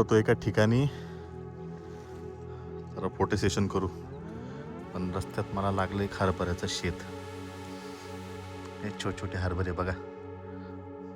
होतो एका ठिकाणी जरा फोटो सेशन करू, पण रस्त्यात मला लागलं एक हरभऱ्याचं शेत. हे छोटे छोटे हरभरे बघा,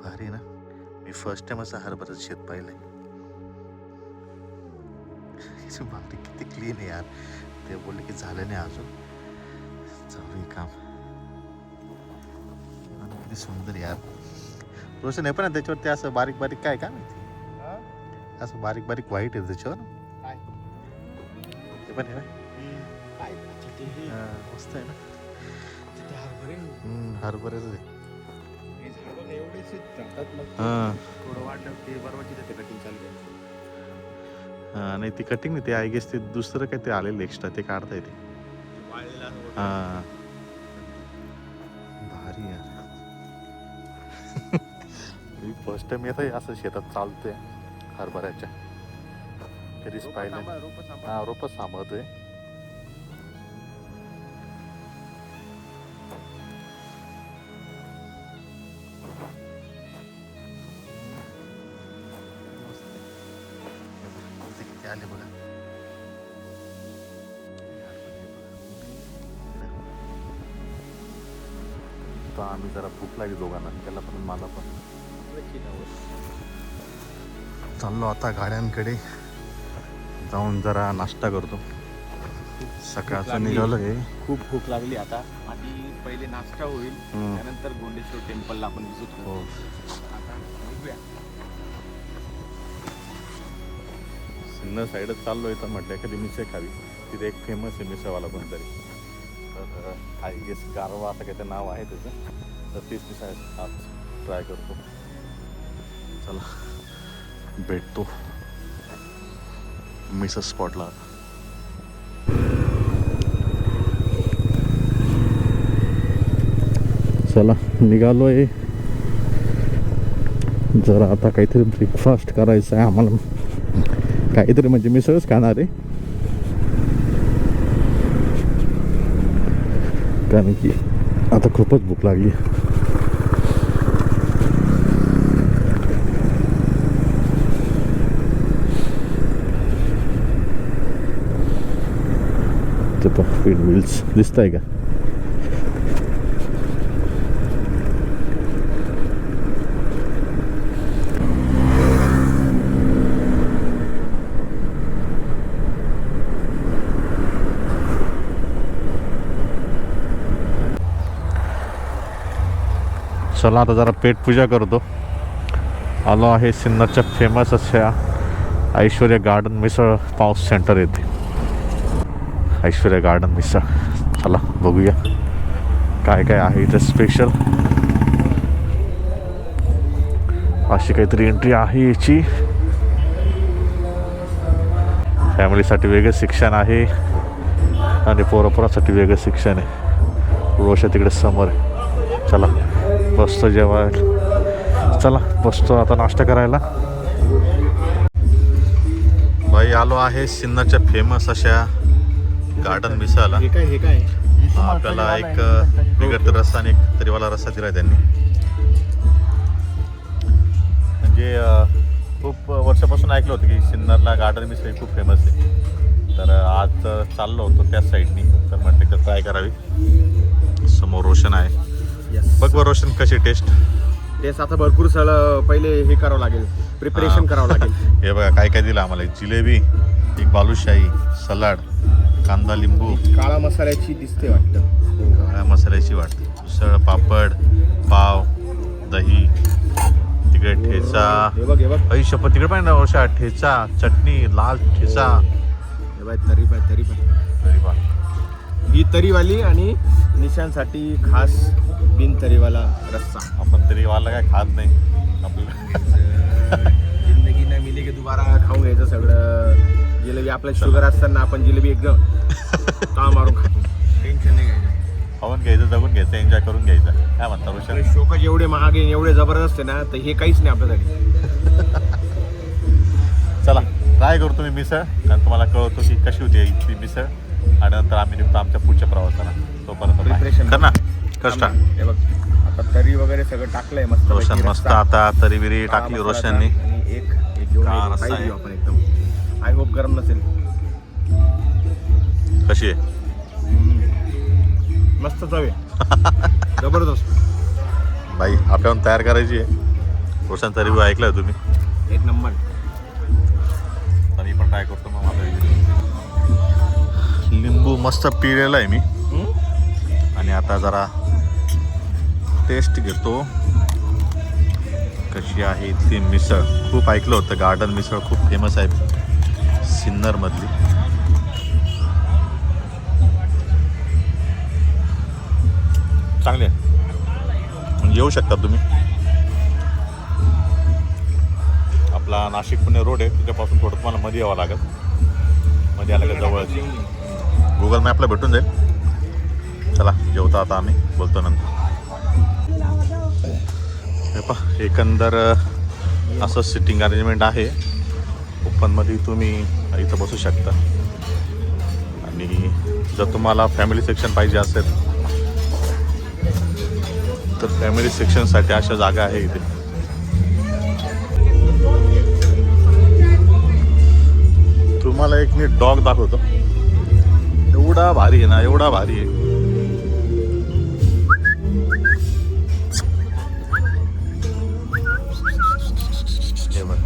भारी ना. मी फर्स्ट टाइम असं हरभऱ्याचं शेत पाहिलंय. बापरे किती क्लीन आहे यार. ते बोलले की झालं नाही अजून, चालू आहे काम. किती सुंदर यार. रोशन आहे पण त्याच्यावरती असं बारीक बारीक काय काय माहिती, असं बारीक बारीक व्हाईट आहे त्याच्यावर. ते पण आहे ना, मस्त आहे ना. हरभरेच आहे. नाही ती कटिंग नाही, ते आय गेस ते दुसरं काय ते आलेलं एक्स्ट्रा ते काढता येते. भारी यार. मी फर्स्ट टाइम येत आहे असं शेतात चालतोय हरभऱ्याच्या, कधीच पाहिलं. हा रोपच सांभाळतोय. किती आले बघा. तर आम्ही जरा भूक लागली दोघांना, त्याला पण मला पण. चाललो आता गाड्यांकडे जाऊन जरा नाश्ता करतो. सकाळचं निघालो आहे. खूप भूक लागली आता. आधी पहिले नाश्ता होईल, त्यानंतर गोंडेश्वर टेम्पलला आपण विजिट करू. आता निघूया. सिन्नर साईडच चाललो आहे, तर म्हटलं कधी मिसळ खावी. तिथे एक फेमस आहे मिसळवाला कोणतरी, तर आय गेस गारवा असं काहीतरी नाव आहे त्याचं. तर तेच मिसळ आज ट्राय करतो. चला भेटतो मिसळ स्पॉटला. चला निघालो आहे. जरा आता काहीतरी ब्रेकफास्ट करायचं आहे आम्हाला. काहीतरी म्हणजे मिसळच खाणार आहे, कारण की आता खूपच भूक लागली. फीड व्हील्स दिसत आहे का? चला आता जरा पेटपूजा करतो. आलो आहे सिन्नरच्या फेमस अशा ऐश्वर्या गार्डन मिसळ पाव सेंटर येते. ऐश्वर्या गार्डन मिसळ. चला बघूया काय काय आहे इथं स्पेशल. अशी काहीतरी एंट्री आहे याची. फॅमिलीसाठी वेगळं शिक्षण आहे आणि पोरापोरासाठी वेगळं शिक्षण आहे. रोषा तिकडे समोर आहे. चला बसतो जेवायला. चला बसतो आता नाश्ता करायला. भाई आलो आहे सिन्नरच्या फेमस अशा गार्डन मिसळला. हे काय आपल्याला एक बिगट रस्सा आणि एक तरीवाला रस्सा दिला त्यांनी. म्हणजे खूप वर्षापासून ऐकलं होतं की सिन्नरला गार्डन मिसळ खूप फेमस आहे. तर आज चाललो होतो त्याच साईडनी, तर म्हटलं तर ट्राय करावी. समोर रोशन आहे. बघ बरं रोशन कशी टेस्ट. आता भरपूर पहिले हे करावं लागेल, प्रिपरेशन करावं लागेल. हे बघा काय काय दिलं आम्हाला. जिलेबी, एक बालुशाही, सलाड, कांदा लिंबू, काळा मसाल्याची दिसते वाटतं. काळ्या मसाल्याची वाटते. उसळ, पापड, पाव, दही, तिकडे ठेचा. हे बघ आई शपथ तिकडे पाहिजे ना रोषा. ठेचा, चटणी, लाल ठेचा. हे बाय तरी बा ही तरीवाली आणि निशांसाठी खास बिन तरीवाला रस्सा. आपण तरीवाला काय खात नाही आपल्याला. जिंदगी नाही मिली की दुबारा खाऊन घ्यायचं सगळं. जिलेबी आपल्या शुगर असताना आपण जिलेबी एकदम ताळ मारून खातो. टेन्शन नाही घ्यायचं, खाऊन घ्यायचं, जगून घ्यायचं, एन्जॉय करून घ्यायचं. काय म्हणता रोशन? शोकच एवढे महाग आहे, एवढे जबरदस्त आहे ना, तर हे काहीच नाही आपल्यासाठी. चला ट्राय करतो मी मिसळ आणि तुम्हाला कळवतो की कशी होती इथली मिसळ. आणि नंतर आम्ही निघतो आमच्या पुढच्या प्रवासाला. तोपर्यंत प्रिपरेशन कर ना, कष्ट. हे बघ आता तरी वगैरे सगळं टाकलंय मस्त. रोशन मस्त आता तरी बिरी टाकली रोशननी. आणि एक का रस्सा Bite आहे? घेऊ आपण एकदम. आय होप गरम नसेल. कशी आहे? मस्त चव आहे. जबरदस्त. बाई आपल्याला तयार करायची आहे. रोशनचा रिव्ह्यू ऐकलाय तुम्ही? एक नंबर. तर मी पण ट्राय करतो मग माझा लिंबू मस्त पिळलेला आहे मी. आणि आता जरा टेस्ट घेतो कशी आहे इथली मिसळ. खूप ऐकलं होतं गार्डन मिसळ खूप फेमस आहे सिन्नरमधली. चांगली आहे, येऊ शकता तुम्ही. आपला नाशिक पुणे रोड आहे, तिच्यापासून थोडं तुम्हाला मध्ये यावं लागेल. मध्ये आलं का जवळच गुगल मॅपला भेटून जाईल. चला जेवतो आता आम्ही, बोलतो नंतर. हे पहा एकंदर असं सिटिंग अरेंजमेंट आहे. ओपनमध्ये तुम्ही इथं बसू शकता. आणि जर तुम्हाला फॅमिली सेक्शन पाहिजे असेल तर फॅमिली सेक्शनसाठी अशा जागा आहे इथे. तुम्हाला एक मी डॉग दाखवतो. एवढा भारी आहे ना, एवढा भारी आहे. हे बघ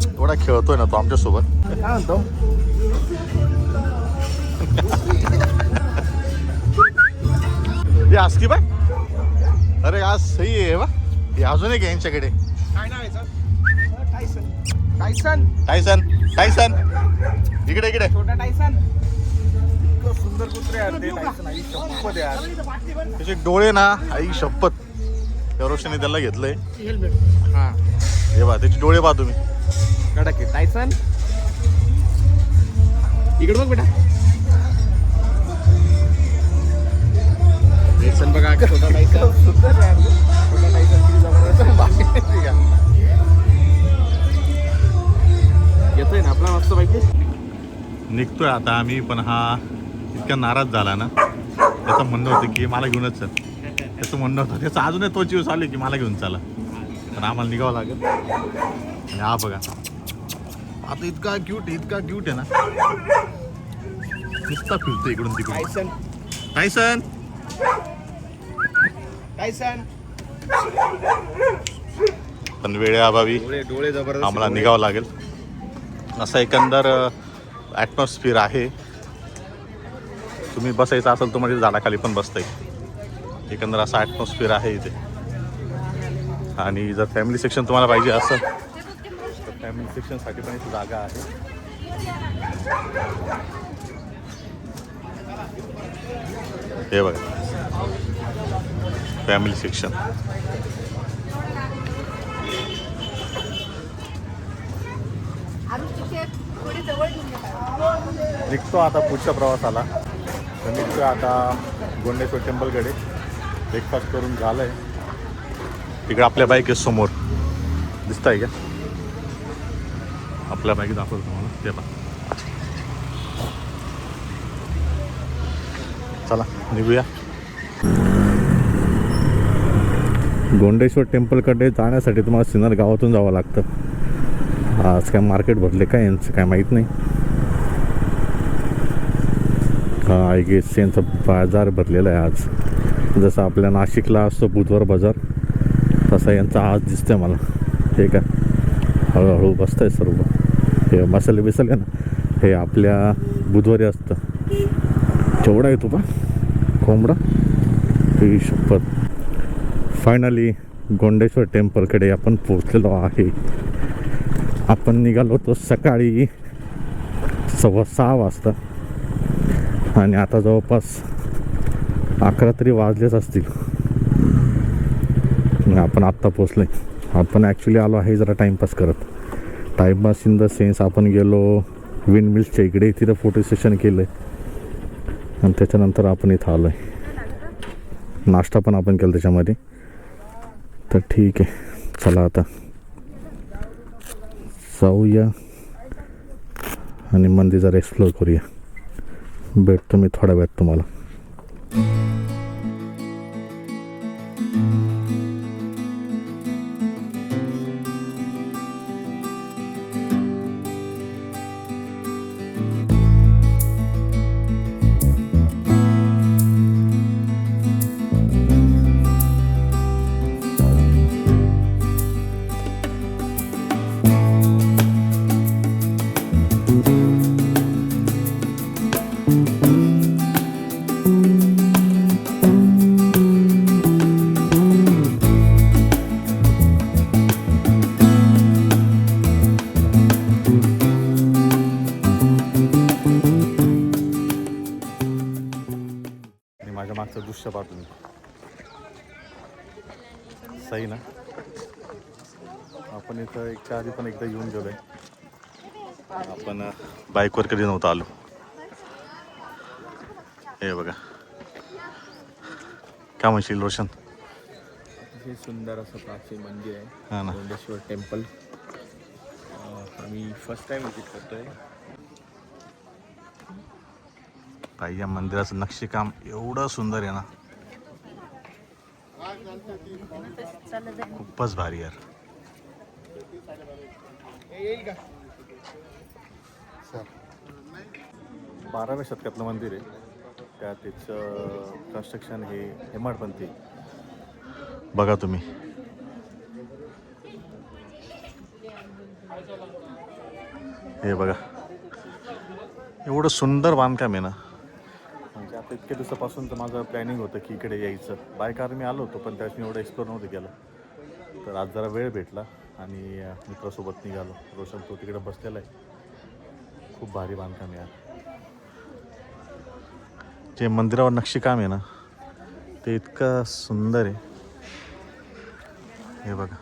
एवढा खेळतोय ना तो आमच्यासोबत. काय म्हणतो? हे आस्की बाय. अरे आज सही आहे बा. हे अजून एक आहे यांच्याकडे. काय नाव आहे sir? Tyson. Tyson. Tyson Tyson इकडे इकडे. छोटा टायसन. इतकं सुंदर कुत्रे यार ते टायसन. आई शपथ यार. त्याचे डोळे ना, आई शपथ. त्या रोशनी त्याला घेतलंय. हा. हे बा त्याचे डोळे पहा तुम्ही. कडक आहे. टायसन इकडे बघ बेटा. टायसन बघा, छोटा टायसन. सुंदर यार. छोटा टायसन किती जबरदस्त. येतोय ना आपला मस्त पैकी. निघतोय आता आम्ही, पण हा इतका नाराज झाला ना. त्याचं म्हणणं होतं की मला घेऊनच चल. त्याचं म्हणणं होतं, त्याचं अजूनही तो चिव चालू की मला घेऊन चला. पण आम्हाला निघावं लागेल. आणि हा बघा आता इतका क्यूट आहे, इतका क्यूट आहे ना. नुसता फिरतो इकडून तिकडून. टायसन. Tyson Tyson. पण वेळेअभावी डोळे जबरदस्त. आम्हाला निघावं लागेल. असं एकंदर ॲटमॉस्फिअर आहे. तुम्ही बसायचं असेल तर म्हणजे झाडाखाली पण बसता येईल. एकंदर असा ॲटमॉस्फिअर आहे इथे. आणि जर फॅमिली सेक्शन तुम्हाला पाहिजे असेल तर फॅमिली सेक्शनसाठी पण इथे जागा आहे. हे बघा फॅमिली सेक्शन. निघतो आता पुढच्या प्रवासाला. तर निघतो आता गोंडेश्वर टेम्पलकडे. ब्रेकफास्ट करून झालं आहे. तिकडे आपल्या बाईक आहे समोर, दिसत आहे का? आपल्या बाईक दाखवतो तुम्हाला, ते पहा. चला निघूया. गोंडेश्वर टेम्पलकडे जाण्यासाठी तुम्हाला सिन्नर गावातून जावं लागतं. आज काय मार्केट भरले काय यांचं काय माहीत नाही. हा आय गेस यांचा बाजार भरलेला आहे आज. जसं आपल्या नाशिकला असतो बुधवार बाजार, तसा यांचा आज दिसतंय मला. हे का हळूहळू बसत आहे सर्व. हे मसाले बिसाले ना, हे आपल्या बुधवारी असतं. केवढा आहे तुपा कोंबडा. ही शपथ. फायनली गोंडेश्वर टेम्पलकडे आपण पोचलेलो आहे. आपण निघालो होतो सकाळी 6:15 वाजता आणि आता जवळपास 11 तरी वाजलेच असतील. आपण आत्ता पोचलो. आपण ॲक्च्युली आलो आहे जरा टाईमपास करत. टाईमपास इन द सेन्स आपण गेलो विंड मिल्सच्या इकडे, तिथं फोटो सेशन केलं आहे आणि त्याच्यानंतर आपण इथं आलो आहे. नाश्ता पण आपण केला त्याच्यामध्ये. तर ठीक आहे, चला आता जाऊया आणि मंदिर जरा एक्सप्लोर करूया. भेटतो मी थोड्या वेळात तुम्हाला. दृश्य पाहा तुम्ही. सही ना. आपण इथं एकच्या आधी पण एकदा येऊन गेलोय. आपण बाईकवर कधी नव्हतं आलो. हे बघा. काय म्हणशील रोशन? अतिशय सुंदर असं प्राचीन मंदिर आहे. हा ना. गोंडेश्वर टेम्पल. आम्ही फर्स्ट टाइम व्हिजिट करतोय. ताई या मंदिराचं नक्षीकाम एवढं सुंदर आहे ना, खूपच भारी यार. बाराव्या शतकातलं मंदिर आहे. त्या त्याचं कन्स्ट्रक्शन हे हेमाडपंथी. बघा तुम्ही. हे बघा एवढं सुंदर बांधकाम आहे ना. म्हणजे आता इतक्या दिवसापासून तर माझं प्लॅनिंग होतं की इकडे यायचं. बाय कार मी आलो होतो पण त्यात मी एवढं एक्सप्लोर नव्हतं केलं. तर आज जरा वेळ भेटला आणि मित्रासोबत निघालो. रोशन तो तिकडे बसलेला आहे. खूप भारी बांधकाम आहे यार. जे मंदिरावर नक्षीकाम आहे ना ते इतकं सुंदर आहे. हे बघा.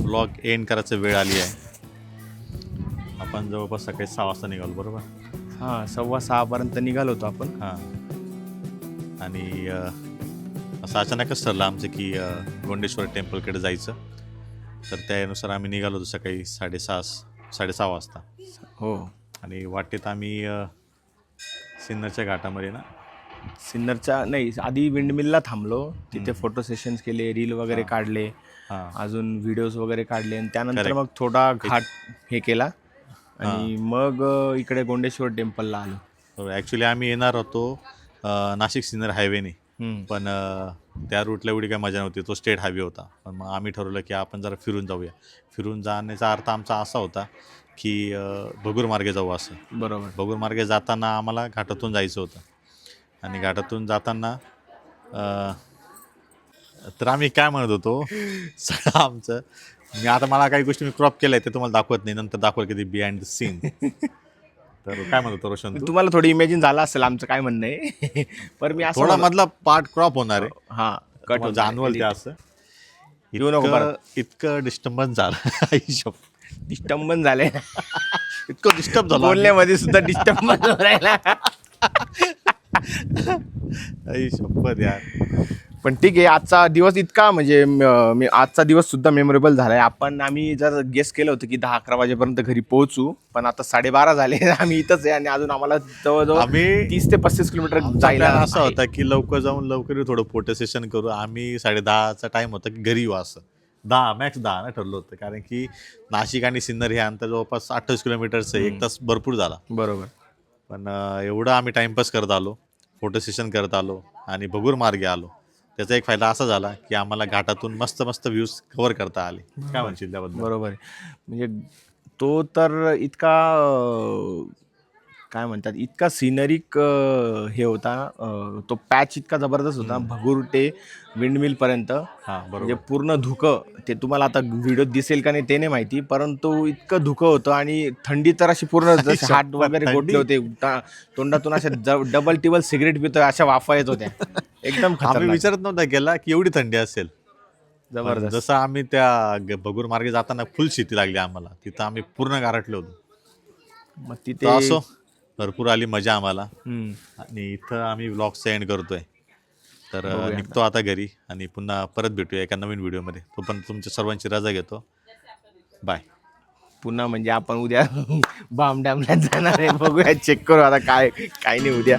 ब्लॉग एंड करायची वेळ आली आहे. आपण जवळपास सकाळी 6 वाजता निघालो बरोबर. हां 6:15 निघालो होतो आपण. हां. आणि असं अचानकच ठरलं आमचं की गोंडेश्वर टेम्पलकडे जायचं. तर त्यानुसार आम्ही निघालो होतो सकाळी 6:30 वाजता. हो. आणि वाटेत आम्ही सिन्नरच्या घाटामध्ये ना सिन्नरच्या नाही आधी विंडमिलला थांबलो. तिथे फोटो सेशन्स केले, रील वगैरे काढले, अजून व्हिडिओज वगैरे काढले आणि त्यानंतर मग थोडा घाट हे केला आणि मग इकडे गोंडेश्वर टेम्पलला आलो. ॲक्च्युली आम्ही येणार होतो नाशिक सिन्नर हायवेने. पण त्या रूटला एवढी काय मजा नव्हती. तो स्टेट हायवे होता. पण मग आम्ही ठरवलं की आपण जरा फिरून जाऊया. फिरून जाण्याचा अर्थ आमचा असा होता की भगूर मार्गे जाऊ असं. बरोबर. भगूर मार्गे जाताना आम्हाला घाटातून जायचं होतं. आणि घाटातून जाताना तर आम्ही काय म्हणत होतो सगळं आमचं मी आता मला काही गोष्टी मी क्रॉप केल्या ते तुम्हाला दाखवत नाही. नंतर दाखवलं की बिहाइंड द सीन. तर काय म्हणतो रोशन तुम्हाला थोडी इमॅजिन झालं असेल आमचं काय म्हणणं आहे. पण मी थोडा मधला पार्ट क्रॉप होणार आहे. हां कट जाणवल ते असं इतकं डिस्टर्बन्स झालं. डिस्टर्बन्स झाले. इतकं डिस्टर्ब झालं बोलण्यामध्ये सुद्धा डिस्टर्बन्स राहिला. आई शपथ यार. पण ठीक आहे, आजचा दिवस इतका म्हणजे आजचा दिवस सुद्धा मेमोरेबल झालाय. आम्ही जर गेस केलं होतं की 10-11 वाजेपर्यंत घरी पोहोचू, पण आता 12:30 झाले. आम्ही इथंच आहे आणि अजून आम्हाला जवळजवळ आम्ही 30 ते 35 किलोमीटर आमचा जायला plan असा आहे. होता की लवकर जाऊन लवकर थोडं फोटो सेशन करू. आम्ही 10:30चा टाइम होता की घरी येऊ, असं 10 मॅक्स 10 ना ठरलं होतं, कारण की नाशिक आणि सिन्नर हे अंतर जवळपास 28 किलोमीटरचं आहे. 1 तास भरपूर झाला. बरोबर. पण एवढं आम्ही टाइमपास करत आलो, फोटो सेशन करत आलो आणि भगूर मार्गे आलो. त्याचा एक फायदा असा झाला की आम्हाला घाटातून मस्त मस्त व्ह्यूज कव्हर करता आले. काय म्हणशील त्याबद्दल? बरोबर आहे. म्हणजे तो तर इतका काय म्हणतात, इतका सिनरिक हे होता, तो पॅच इतका जबरदस्त होता भगूर ते विंडमिल पर्यंत. हां म्हणजे बरोबर. पूर्ण धुकं, ते तुम्हाला आता व्हिडिओ दिसेल का नाही ते नाही माहिती, परंतु इतकं धुकं होतं आणि थंडी तर अशी पूर्ण जसे हात वगैरे गोठले होते, तोंडातून अशा डबल टिबल सिगरेट पितोय अशा वाफा येत होत्या. एकदम आम्ही खतरनाक. विचारत नव्हता गेला की एवढी थंडी असेल. पण जबरदस्त. जसं आम्ही त्या भगूर मार्गे जाताना फुल शेती लागली आम्हाला. तिथं आम्ही पूर्ण गारठलो होतो. मग तर तिथे असो, भरपूर आली मजा आम्हाला. हम्म. आणि इथं आम्ही व्लॉग्स एंड करतोय. तर बघूया निघतो आता घरी आणि पुन्हा परत भेटूया एका नवीन व्हिडिओमध्ये. तो पण तुमच्या सर्वांची रजा घेतो. बाय. पुन्हा म्हणजे आपण उद्या बाम डॅमला जाणार आहे. बघूया, चेक करू आता काय काय नाही उद्या.